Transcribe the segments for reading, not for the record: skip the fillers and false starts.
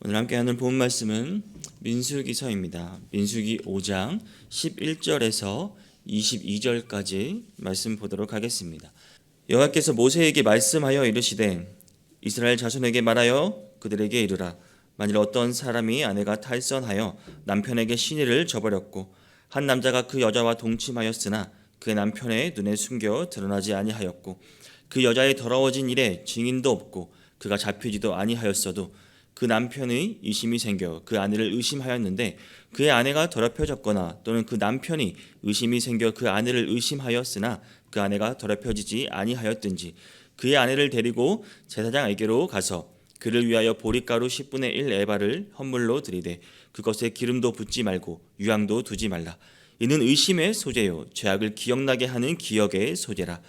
오늘 함께 하는 본 말씀은 민수기서입니다. 민수기 5장 11절에서 22절까지 말씀 보도록 하겠습니다. 여호와께서 모세에게 말씀하여 이르시되 이스라엘 자손에게 말하여 그들에게 이르라. 만일 어떤 사람이 아내가 탈선하여 남편에게 시내를 저버렸고 한 남자가 그 여자와 동침하였으나 그의 남편의 눈에 숨겨 드러나지 아니하였고 그 여자의 더러워진 일에 증인도 없고 그가 잡히지도 아니하였어도 그 남편의 의심이 생겨 그 아내를 의심하였는데 그의 아내가 더럽혀졌거나 또는 그 남편이 의심이 생겨 그 아내를 의심하였으나 그 아내가 더럽혀지지 아니하였든지 그의 아내를 데리고 제사장에게로 가서 그를 위하여 보리가루 10분의 1 에바를 헌물로 드리되 그것에 기름도 붓지 말고 유향도 두지 말라. 이는 의심의 소재요 죄악을 기억나게 하는 기억의 소재라.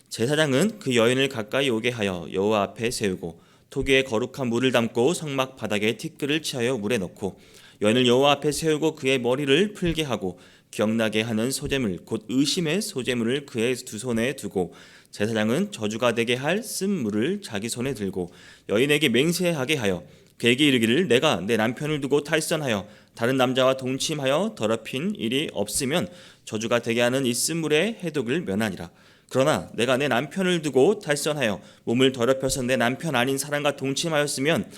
제사장은 그 여인을 가까이 오게 하여 여호와 앞에 세우고 토기에 거룩한 물을 담고 성막 바닥에 티끌을 치하여 물에 넣고 여인을 여호와 앞에 세우고 그의 머리를 풀게 하고 기억나게 하는 소재물 곧 의심의 소재물을 그의 두 손에 두고 제사장은 저주가 되게 할 쓴물을 자기 손에 들고 여인에게 맹세하게 하여 그에게 이르기를 내가 내 남편을 두고 탈선하여 다른 남자와 동침하여 더럽힌 일이 없으면 저주가 되게 하는 이 쓴물의 해독을 면하니라. 그러나 내가 내 남편을 두고 탈선하여 몸을 더럽혀서 내 남편 아닌 사람과 동침하였으면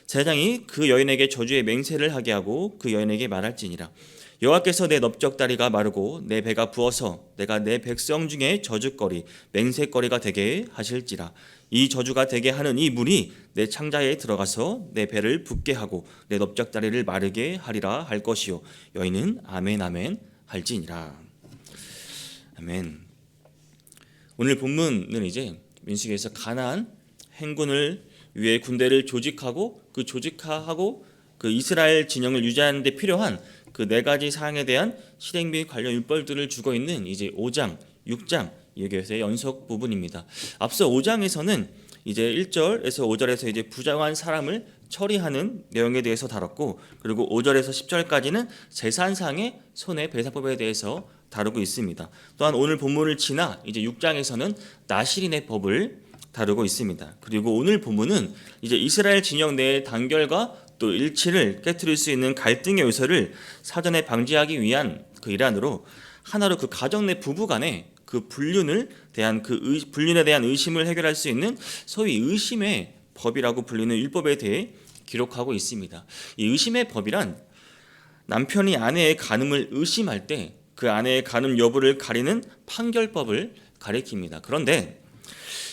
제사장이 그 여인에게 저주의 맹세를 하게 하고 그 여인에게 말할지니라. 여호와께서 내 넓적다리가 마르고 내 배가 부어서 내가 내 백성 중에 저주거리 맹세거리가 되게 하실지라. 이 저주가 되게 하는 이 물이 내 창자에 들어가서 내 배를 붓게 하고 내 넓적다리를 마르게 하리라 할 것이요. 여인은 아멘 아멘 할지니라. 아멘. 오늘 본문은 이제 민수기에서 가나안 행군을 위해 군대를 조직하고 그 조직하고 그 이스라엘 진영을 유지하는 데 필요한 그 네 가지 사항에 대한 실행 및 관련 율법들을 주고 있는 이제 5장, 6장 여기에서의 연속 부분입니다. 앞서 5장에서는 이제 1절에서 5절에서 이제 부정한 사람을 처리하는 내용에 대해서 다뤘고 그리고 5절에서 10절까지는 재산상의 손해배상법에 대해서 다루고 있습니다. 또한 오늘 본문을 지나 이제 6장에서는 나실인의 법을 다루고 있습니다. 그리고 오늘 본문은 이제 이스라엘 진영 내의 단결과 또 일치를 깨트릴 수 있는 갈등의 요소를 사전에 방지하기 위한 그 일환으로 하나로 그 가정 내 부부 간의 그 불륜에 대한 의심을 해결할 수 있는 소위 의심의 법이라고 불리는 율법에 대해 기록하고 있습니다. 이 의심의 법이란 남편이 아내의 간음을 의심할 때 그 아내의 간음 여부를 가리는 판결법을 가리킵니다. 그런데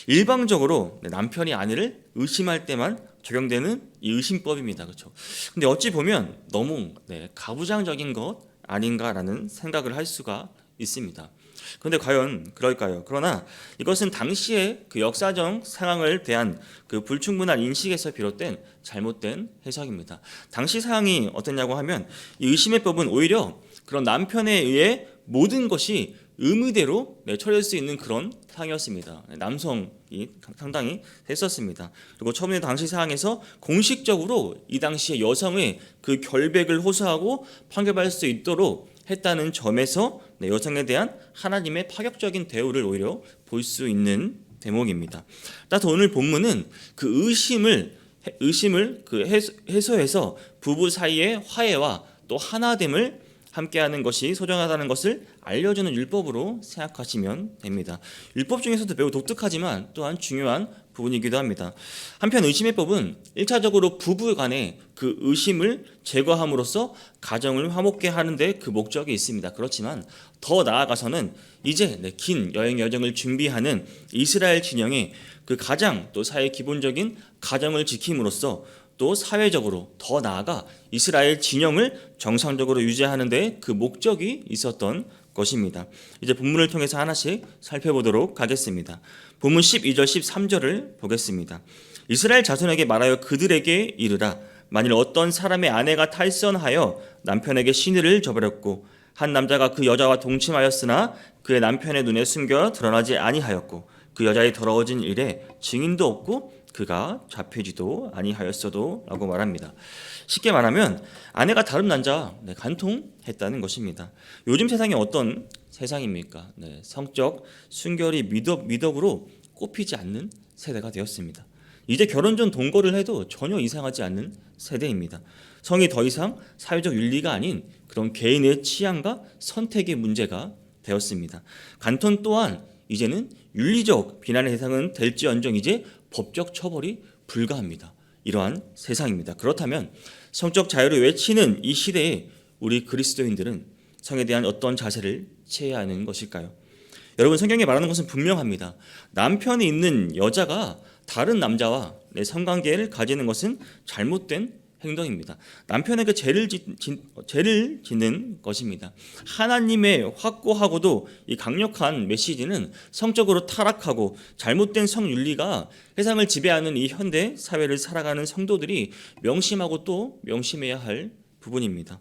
일방적으로 남편이 아내를 의심할 때만 적용되는 이 의심법입니다. 그렇죠? 근데 어찌 보면 너무 가부장적인 것 아닌가라는 생각을 할 수가 있습니다. 그런데 과연 그럴까요? 그러나 이것은 당시의 그 역사적 상황을 대한 그 불충분한 인식에서 비롯된 잘못된 해석입니다. 당시 상황이 어땠냐고 하면 이 의심의 법은 오히려 그런 남편에 의해 모든 것이 의무대로 처리할 수 있는 그런 상황이었습니다. 남성이 상당히 했었습니다. 그리고 처음에 당시 상황에서 공식적으로 이 당시의 여성의 그 결백을 호소하고 판결받을 수 있도록 했다는 점에서 여성에 대한 하나님의 파격적인 대우를 오히려 볼 수 있는 대목입니다. 따라서 오늘 본문은 그 의심을 그 해소해서 부부 사이의 화해와 또 하나됨을 함께하는 것이 소중하다는 것을 알려주는 율법으로 생각하시면 됩니다. 율법 중에서도 매우 독특하지만 또한 중요한 부분이기도 합니다. 한편 의심의 법은 1차적으로 부부 간의 그 의심을 제거함으로써 가정을 화목케 하는데 그 목적이 있습니다. 그렇지만 더 나아가서는 이제 긴 여행 여정을 준비하는 이스라엘 진영의 그 가장 또 사회 기본적인 가정을 지킴으로써 또 사회적으로 더 나아가 이스라엘 진영을 정상적으로 유지하는 데 그 목적이 있었던 것입니다. 이제 본문을 통해서 하나씩 살펴보도록 하겠습니다. 본문 12절 13절을 보겠습니다. 이스라엘 자손에게 말하여 그들에게 이르라. 만일 어떤 사람의 아내가 탈선하여 남편에게 시내를 저버렸고 한 남자가 그 여자와 동침하였으나 그의 남편의 눈에 숨겨 드러나지 아니하였고 그 여자의 더러워진 일에 증인도 없고 그가 잡히지도 아니하였어도 라고 말합니다. 쉽게 말하면 아내가 다른 남자와 간통했다는 것입니다. 요즘 세상이 어떤 세상입니까? 성적 순결이 미덕으로 꼽히지 않는 세대가 되었습니다. 이제 결혼 전 동거를 해도 전혀 이상하지 않는 세대입니다. 성이 더 이상 사회적 윤리가 아닌 그런 개인의 취향과 선택의 문제가 되었습니다. 간통 또한 이제는 윤리적 비난의 대상은 될지언정 이제 법적 처벌이 불가합니다. 이러한 세상입니다. 그렇다면 성적 자유를 외치는 이 시대에 우리 그리스도인들은 성에 대한 어떤 자세를 취해야 하는 것일까요? 여러분, 성경에 말하는 것은 분명합니다. 남편이 있는 여자가 다른 남자와 성관계를 가지는 것은 잘못된 행동입니다. 남편에게 죄를 짓는 것입니다. 하나님의 확고하고도 이 강력한 메시지는 성적으로 타락하고 잘못된 성윤리가 세상을 지배하는 이 현대 사회를 살아가는 성도들이 명심하고 또 명심해야 할 부분입니다.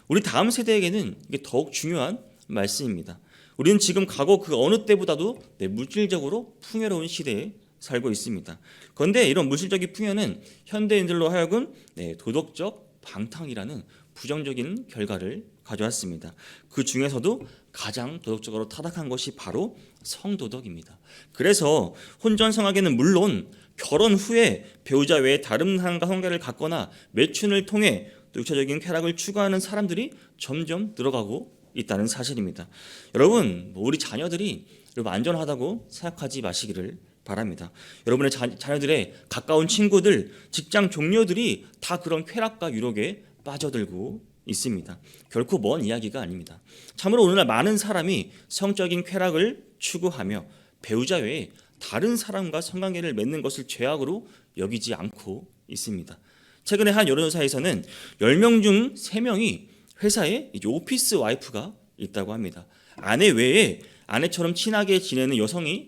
우리 다음 세대에게는 이게 더욱 중요한 말씀입니다. 우리는 지금 과거 그 어느 때보다도 물질적으로 풍요로운 시대에 살고 있습니다. 그런데 이런 물질적인 풍요는 현대인들로 하여금 도덕적 방탕이라는 부정적인 결과를 가져왔습니다. 그 중에서도 가장 도덕적으로 타락한 것이 바로 성도덕입니다. 그래서 혼전성학에는 물론 결혼 후에 배우자 외에 다른 사람과 성관계를 갖거나 매춘을 통해 또 육체적인 쾌락을 추구하는 사람들이 점점 늘어가고 있다는 사실입니다. 여러분, 우리 자녀들이 안전하다고 생각하지 마시기를 바랍니다. 여러분의 자녀들의 가까운 친구들, 직장 동료들이 다 그런 쾌락과 유혹에 빠져들고 있습니다. 결코 먼 이야기가 아닙니다. 참으로 오늘날 많은 사람이 성적인 쾌락을 추구하며 배우자 외에 다른 사람과 성관계를 맺는 것을 죄악으로 여기지 않고 있습니다. 최근에 한 여론조사에서는 10명 중 3명이 회사에 오피스 와이프가 있다고 합니다. 아내 외에 아내처럼 친하게 지내는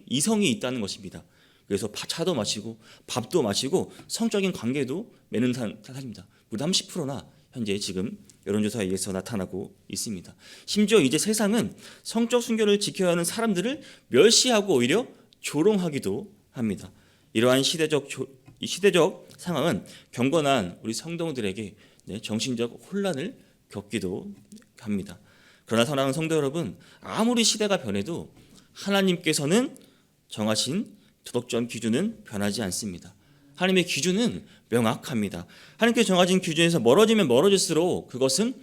이성이 있다는 것입니다. 그래서 차도 마시고 밥도 마시고 성적인 관계도 맺는 사람입니다. 무려 30%나 현재 지금 여론조사에 의해서 나타나고 있습니다. 심지어 이제 세상은 성적 순결을 지켜야 하는 사람들을 멸시하고 오히려 조롱하기도 합니다. 이러한 시대적 상황은 경건한 우리 성도들에게 정신적 혼란을 겪기도 합니다. 그러나 사랑하는 성도 여러분, 아무리 시대가 변해도 하나님께서는 정하신 도덕적 기준은 변하지 않습니다. 하나님의 기준은 명확합니다. 하나님께서 정하신 기준에서 멀어지면 멀어질수록 그것은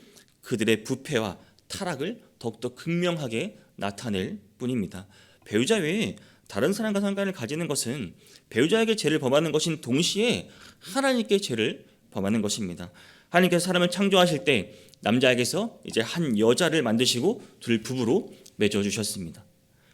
그들의 부패와 타락을 더욱더 극명하게 나타낼 뿐입니다. 배우자 외에 다른 사람과 상관을 가지는 것은 배우자에게 죄를 범하는 것인 동시에 하나님께 죄를 범하는 것입니다. 하나님께서 사람을 창조하실 때 남자에게서 이제 한 여자를 만드시고 둘 부부로 맺어 주셨습니다.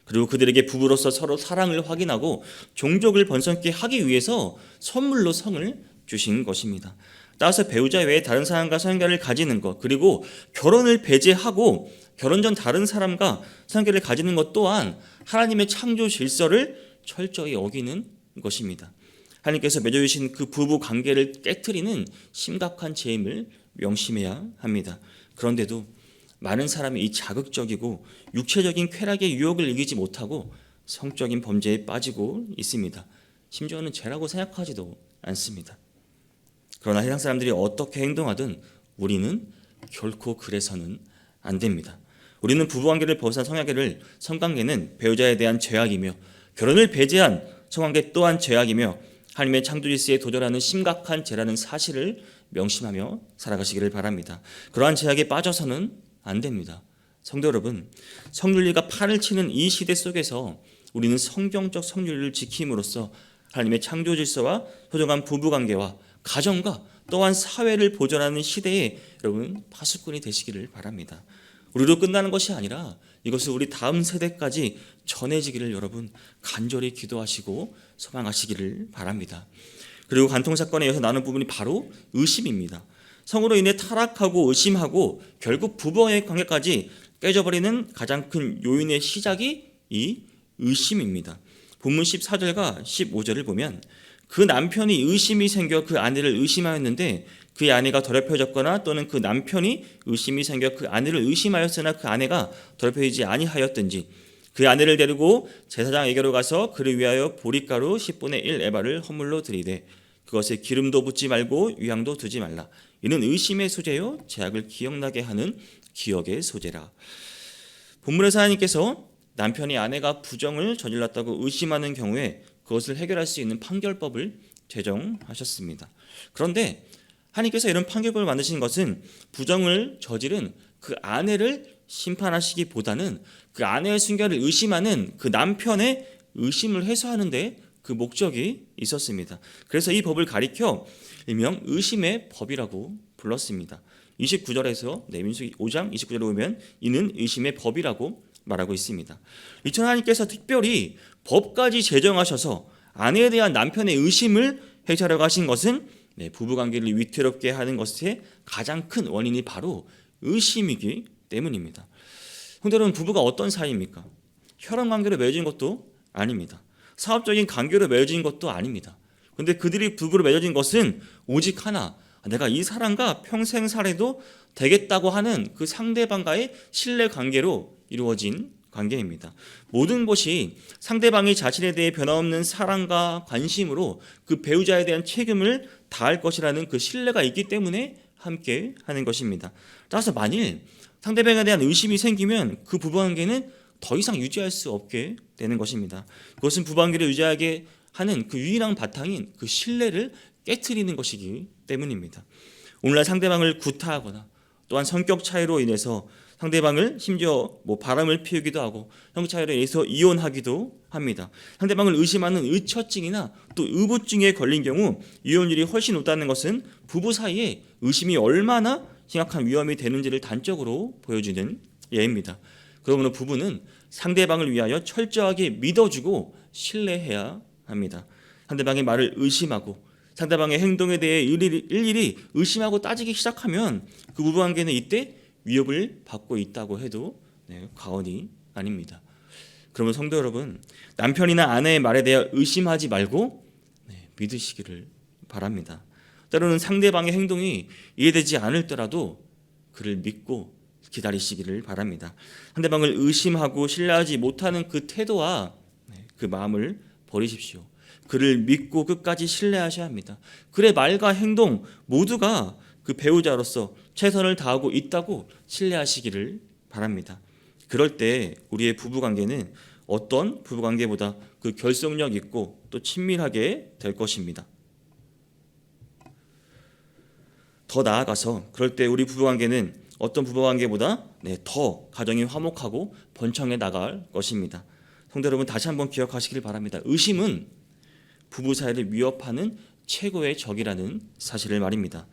그리고 그들에게 부부로서 서로 사랑을 확인하고 종족을 번성케 하기 위해서 선물로 성을 주신 것입니다. 따라서 배우자 외에 다른 사람과 성관계를 가지는 것, 그리고 결혼을 배제하고 결혼 전 다른 사람과 성관계를 가지는 것 또한 하나님의 창조 질서를 철저히 어기는 것입니다. 하나님께서 맺어주신 그 부부 관계를 깨트리는 심각한 죄임을 명심해야 합니다. 그런데도 많은 사람이 이 자극적이고 육체적인 쾌락의 유혹을 이기지 못하고 성적인 범죄에 빠지고 있습니다. 심지어는 죄라고 생각하지도 않습니다. 그러나 세상 사람들이 어떻게 행동하든 우리는 결코 그래서는 안 됩니다. 우리는 부부관계를 벗어난 성관계는 배우자에 대한 죄악이며 결혼을 배제한 성관계 또한 죄악이며 하나님의 창조질서에 도전하는 심각한 죄라는 사실을 명심하며 살아가시기를 바랍니다. 그러한 죄악에 빠져서는 안 됩니다. 성도 여러분, 성윤리가 판을 치는 이 시대 속에서 우리는 성경적 성윤리를 지킴으로써 하나님의 창조질서와 소중한 부부관계와 가정과 또한 사회를 보존하는 시대에 여러분 파수꾼이 되시기를 바랍니다. 우리로 끝나는 것이 아니라 이것을 우리 다음 세대까지 전해지기를 여러분 간절히 기도하시고 소망하시기를 바랍니다. 그리고 간통사건에 이어서 나눈 부분이 바로 의심입니다. 성으로 인해 타락하고 의심하고 결국 부부와의 관계까지 깨져버리는 가장 큰 요인의 시작이 이 의심입니다. 본문 14절과 15절을 보면 그 남편이 의심이 생겨 그 아내를 의심하였는데 그의 아내가 더럽혀졌거나 또는 그 남편이 의심이 생겨 그 아내를 의심하였으나 그 아내가 더럽혀지지 아니하였든지 그 아내를 데리고 제사장에게로 가서 그를 위하여 보리가루 10분의 1 에바를 헌물로 드리되 그것에 기름도 붓지 말고 유향도 두지 말라. 이는 의심의 소재요 죄악을 기억나게 하는 기억의 소재라. 본문에서 하나님께서 남편이 아내가 부정을 저질렀다고 의심하는 경우에 그것을 해결할 수 있는 판결법을 제정하셨습니다. 그런데 하나님께서 이런 판결을 만드신 것은 부정을 저지른 그 아내를 심판하시기보다는 그 아내의 순결을 의심하는 그 남편의 의심을 해소하는 데 그 목적이 있었습니다. 그래서 이 법을 가리켜 일명 의심의 법이라고 불렀습니다. 29절에서 민수기 5장 29절에 보면 이는 의심의 법이라고 말하고 있습니다. 이처럼 하나님께서 특별히 법까지 제정하셔서 아내에 대한 남편의 의심을 해결하려고 하신 것은 부부관계를 위태롭게 하는 것의 가장 큰 원인이 바로 의심이기 때문입니다. 근데 여러분, 부부가 어떤 사이입니까? 혈연관계로 맺어진 것도 아닙니다. 사업적인 관계로 맺어진 것도 아닙니다. 그런데 그들이 부부로 맺어진 것은 오직 하나, 내가 이 사람과 평생 살아도 되겠다고 하는 그 상대방과의 신뢰관계로 이루어진 관계입니다. 모든 것이 상대방이 자신에 대해 변함없는 사랑과 관심으로 그 배우자에 대한 책임을 다할 것이라는 그 신뢰가 있기 때문에 함께 하는 것입니다. 따라서 만일 상대방에 대한 의심이 생기면 그 부부관계는 더 이상 유지할 수 없게 되는 것입니다. 그것은 부부관계를 유지하게 하는 그 유일한 바탕인 그 신뢰를 깨트리는 것이기 때문입니다. 오늘날 상대방을 구타하거나 또한 성격 차이로 인해서 상대방을 심지어 바람을 피우기도 하고 성 차이로 인해서 이혼하기도 합니다. 상대방을 의심하는 의처증이나 또 의부증에 걸린 경우 이혼율이 훨씬 높다는 것은 부부 사이에 의심이 얼마나 심각한 위험이 되는지를 단적으로 보여주는 예입니다. 그러므로 부부는 상대방을 위하여 철저하게 믿어주고 신뢰해야 합니다. 상대방의 말을 의심하고 상대방의 행동에 대해 일일이 의심하고 따지기 시작하면 그 부부관계는 이때 위협을 받고 있다고 해도 과언이 아닙니다. 그러면 성도 여러분, 남편이나 아내의 말에 대해 의심하지 말고 믿으시기를 바랍니다. 때로는 상대방의 행동이 이해되지 않을더라도 그를 믿고 기다리시기를 바랍니다. 상대방을 의심하고 신뢰하지 못하는 그 태도와 그 마음을 버리십시오. 그를 믿고 끝까지 신뢰하셔야 합니다. 그의 말과 행동 모두가 그 배우자로서 최선을 다하고 있다고 신뢰하시기를 바랍니다. 그럴 때 우리의 부부관계는 어떤 부부관계보다 그 결속력 있고 또 친밀하게 될 것입니다. 더 나아가서 그럴 때 우리 부부관계는 어떤 부부관계보다 더 가정이 화목하고 번창해 나갈 것입니다. 성도 여러분, 다시 한번 기억하시길 바랍니다. 의심은 부부 사이를 위협하는 최고의 적이라는 사실을 말입니다.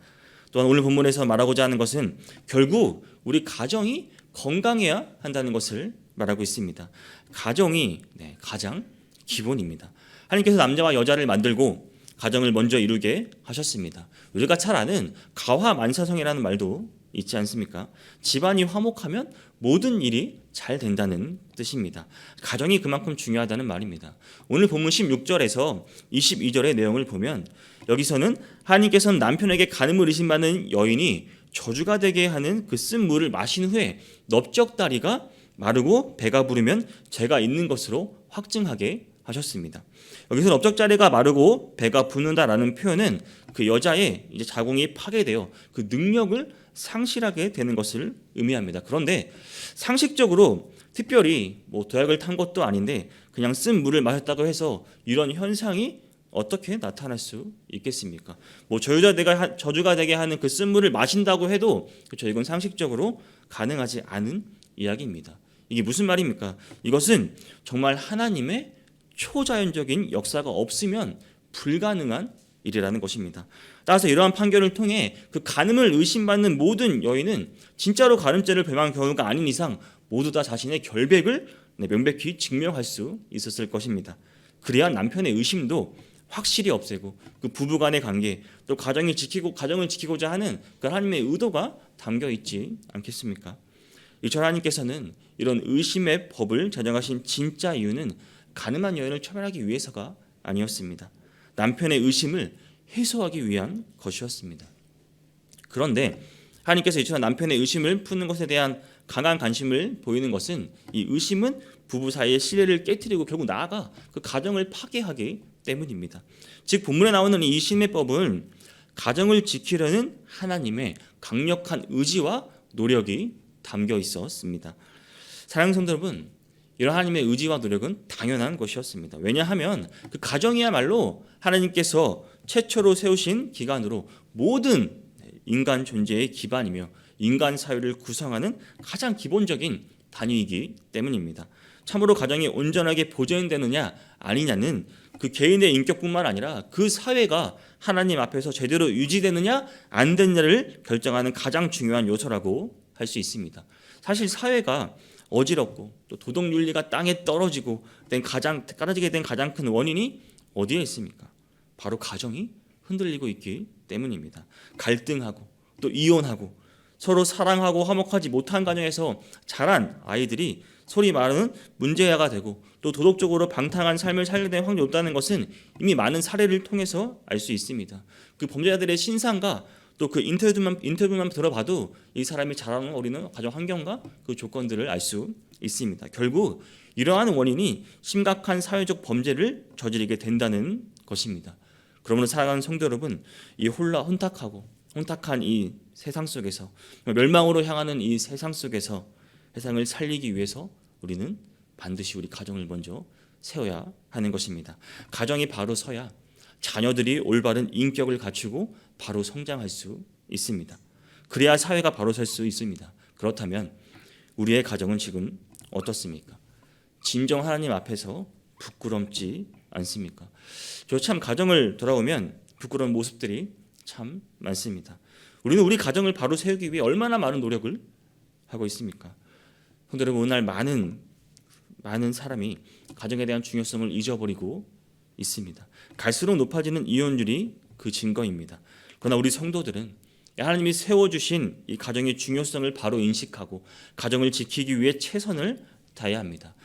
또한 오늘 본문에서 말하고자 하는 것은 결국 우리 가정이 건강해야 한다는 것을 말하고 있습니다. 가정이 가장 기본입니다. 하나님께서 남자와 여자를 만들고 가정을 먼저 이루게 하셨습니다. 우리가 잘 아는 가화만사성이라는 말도 있지 않습니까? 집안이 화목하면 모든 일이 잘 된다는 뜻입니다. 가정이 그만큼 중요하다는 말입니다. 오늘 본문 16절에서 22절의 내용을 보면 여기서는 하나님께서는 남편에게 간음을 의심받는 여인이 저주가 되게 하는 그 쓴 물을 마신 후에 넓적다리가 마르고 배가 부르면 죄가 있는 것으로 확증하게 하셨습니다. 여기서 넓적다리가 마르고 배가 부는다라는 표현은 그 여자의 이제 자궁이 파괴되어 그 능력을 상실하게 되는 것을 의미합니다. 그런데 상식적으로 특별히 도약을 탄 것도 아닌데 그냥 쓴 물을 마셨다고 해서 이런 현상이 어떻게 나타날 수 있겠습니까? 저주가 되게 하는 그 쓴 물을 마신다고 해도 이건 상식적으로 가능하지 않은 이야기입니다. 이게 무슨 말입니까? 이것은 정말 하나님의 초자연적인 역사가 없으면 불가능한 일이라는 것입니다. 따라서 이러한 판결을 통해 그 간음을 의심받는 모든 여인은 진짜로 간음죄를 범한 경우가 아닌 이상 모두 다 자신의 결백을 명백히 증명할 수 있었을 것입니다. 그래야 남편의 의심도 확실히 없애고 그 부부간의 관계 또 가정을 지키고자 하는 그 하나님의 의도가 담겨 있지 않겠습니까? 이처럼 하나님께서는 이런 의심의 법을 제정하신 진짜 이유는 간음한 여인을 처벌하기 위해서가 아니었습니다. 남편의 의심을 해소하기 위한 것이었습니다. 그런데 하나님께서 이처럼 남편의 의심을 푸는 것에 대한 강한 관심을 보이는 것은 이 의심은 부부 사이의 신뢰를 깨트리고 결국 나아가 그 가정을 파괴하기 때문입니다. 즉 본문에 나오는 이 신뢰법은 가정을 지키려는 하나님의 강력한 의지와 노력이 담겨 있었습니다. 사랑하는 성도 여러분, 이런 하나님의 의지와 노력은 당연한 것이었습니다. 왜냐하면 그 가정이야말로 하나님께서 최초로 세우신 기관으로 모든 인간 존재의 기반이며 인간 사회를 구성하는 가장 기본적인 단위이기 때문입니다. 참으로 가정이 온전하게 보존되느냐 아니냐는 그 개인의 인격뿐만 아니라 그 사회가 하나님 앞에서 제대로 유지되느냐 안 되느냐를 결정하는 가장 중요한 요소라고 할 수 있습니다. 사실 사회가 어지럽고 또 도덕 윤리가 땅에 떨어지게 된 가장 큰 원인이 어디에 있습니까? 바로 가정이 흔들리고 있기 때문입니다. 갈등하고 또 이혼하고 서로 사랑하고 화목하지 못한 가정에서 자란 아이들이 소리 말하는 문제아가 되고 또 도덕적으로 방탕한 삶을 살게 된 확률이 높다는 것은 이미 많은 사례를 통해서 알 수 있습니다. 그 범죄자들의 신상과 또 그 인터뷰만 들어봐도 이 사람이 자라는 어리는 가정 환경과 그 조건들을 알 수 있습니다. 결국 이러한 원인이 심각한 사회적 범죄를 저지르게 된다는 것입니다. 그러므로 사랑하는 성도 여러분, 이 혼탁한 이 세상 속에서 멸망으로 향하는 이 세상 속에서 세상을 살리기 위해서 우리는 반드시 우리 가정을 먼저 세워야 하는 것입니다. 가정이 바로 서야 자녀들이 올바른 인격을 갖추고 바로 성장할 수 있습니다. 그래야 사회가 바로 설 수 있습니다. 그렇다면 우리의 가정은 지금 어떻습니까? 진정 하나님 앞에서 부끄럽지 않습니까? 저 참 가정을 돌아오면 부끄러운 모습들이 참 많습니다. 우리는 우리 가정을 바로 세우기 위해 얼마나 많은 노력을 하고 있습니까? 근데 여러분, 오늘 많은 사람이 가정에 대한 중요성을 잊어버리고 있습니다. 갈수록 높아지는 이혼율이 그 증거입니다. 그러나 우리 성도들은 하나님이 세워주신 이 가정의 중요성을 바로 인식하고 가정을 지키기 위해 최선을 다해야 합니다.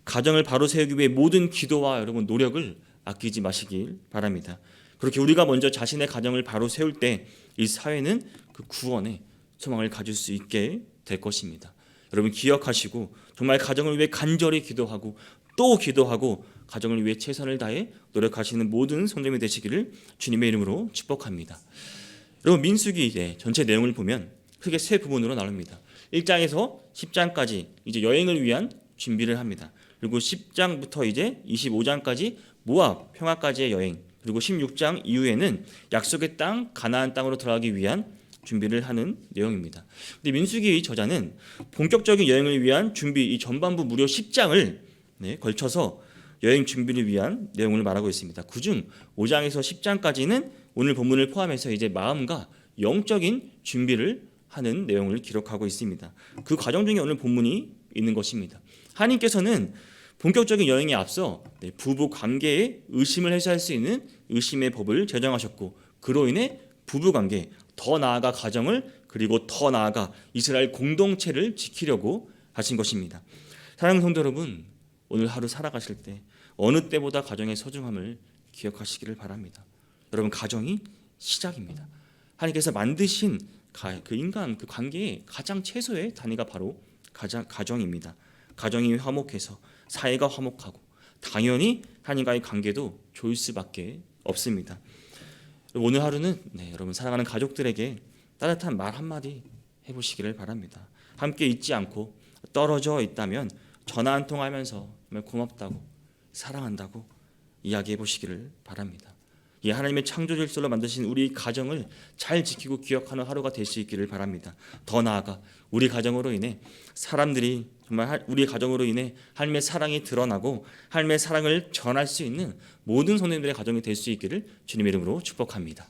가정을 바로 세우기 위해 모든 기도와 여러분 노력을 아끼지 마시길 바랍니다. 그렇게 우리가 먼저 자신의 가정을 바로 세울 때 이 사회는 그 구원의 소망을 가질 수 있게 될 것입니다. 여러분 기억하시고 정말 가정을 위해 간절히 기도하고 또 기도하고 가정을 위해 최선을 다해 노력하시는 모든 성도님이 되시기를 주님의 이름으로 축복합니다. 여러분 민수기 전체 내용을 보면 크게 세 부분으로 나눕니다. 1장에서 10장까지 이제 여행을 위한 준비를 합니다. 그리고 10장부터 이제 25장까지 모압 평화까지의 여행, 그리고 16장 이후에는 약속의 땅 가나안 땅으로 들어가기 위한 준비를 하는 내용입니다. 근데 민수기 저자는 본격적인 여행을 위한 준비 이 전반부 무려 10장을 걸쳐서 여행 준비를 위한 내용을 말하고 있습니다. 그중 5장에서 10장까지는 오늘 본문을 포함해서 이제 마음과 영적인 준비를 하는 내용을 기록하고 있습니다. 그 과정 중에 오늘 본문이 있는 것입니다. 하나님께서는 본격적인 여행에 앞서 부부 관계에 의심을 해소할 수 있는 의심의 법을 제정하셨고 그로 인해 부부 관계, 더 나아가 가정을 그리고 더 나아가 이스라엘 공동체를 지키려고 하신 것입니다. 사랑하는 성도 여러분, 오늘 하루 살아가실 때 어느 때보다 가정의 소중함을 기억하시기를 바랍니다. 여러분 가정이 시작입니다. 하나님께서 만드신 그 인간 그 관계의 가장 최소의 단위가 바로 가정입니다. 가정이 화목해서 사회가 화목하고 당연히 하나님과의 관계도 좋을 수밖에 없습니다. 오늘 하루는 여러분 사랑하는 가족들에게 따뜻한 말 한마디 해보시기를 바랍니다. 함께 있지 않고 떨어져 있다면 전화 한 통 하면서 고맙다고 사랑한다고 이야기해 보시기를 바랍니다. 이 하나님의 창조 질서로 만드신 우리 가정을 잘 지키고 기억하는 하루가 될 수 있기를 바랍니다. 더 나아가 우리 가정으로 인해 사람들이 정말 우리 가정으로 인해 하나님의 사랑이 드러나고 하나님의 사랑을 전할 수 있는 모든 성도님들의 가정이 될 수 있기를 주님의 이름으로 축복합니다.